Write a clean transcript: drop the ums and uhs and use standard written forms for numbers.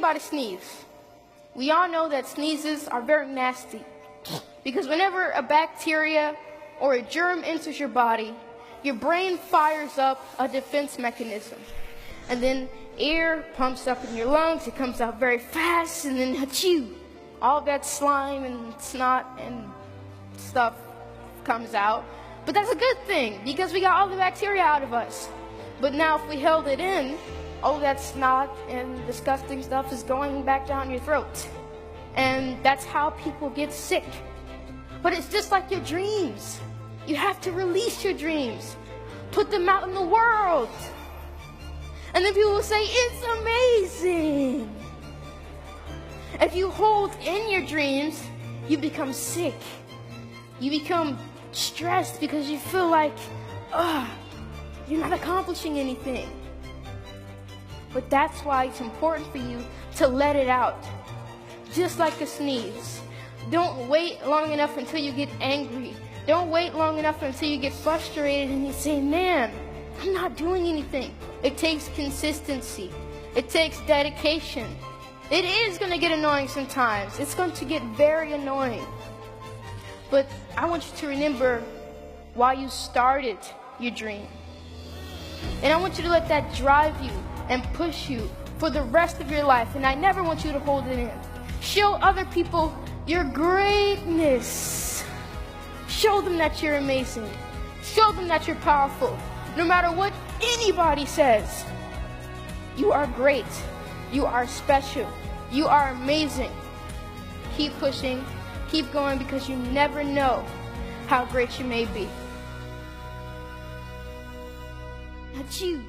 everybody sneeze. We all know that sneezes are very nasty because whenever a bacteria or a germ enters your body, your brain fires up a defense mechanism. And then air pumps up in your lungs, it comes out very fast, and then achoo, all that slime and snot and stuff comes out. But that's a good thing because we got all the bacteria out of us. But now if we held it in, all that snot and disgusting stuff is going back down your throat. And that's how people get sick. But it's just like your dreams. You have to release your dreams. Put them out in the world. And then people will say, it's amazing. If you hold in your dreams, you become sick. You become stressed because you feel like, you're not accomplishing anything. But that's why it's important for you to let it out. Just like a sneeze. Don't wait long enough until you get angry. Don't wait long enough until you get frustrated and you say, man, I'm not doing anything. It takes consistency. It takes dedication. It is going to get annoying sometimes. It's going to get very annoying. But I want you to remember why you started your dream. And I want you to let that drive you and push you for the rest of your life. And I never want you to hold it in. Show other people your greatness. Show them that you're amazing. Show them that you're powerful. No matter what anybody says, you are great. You are special. You are amazing. Keep pushing. Keep going because you never know how great you may be. Not you.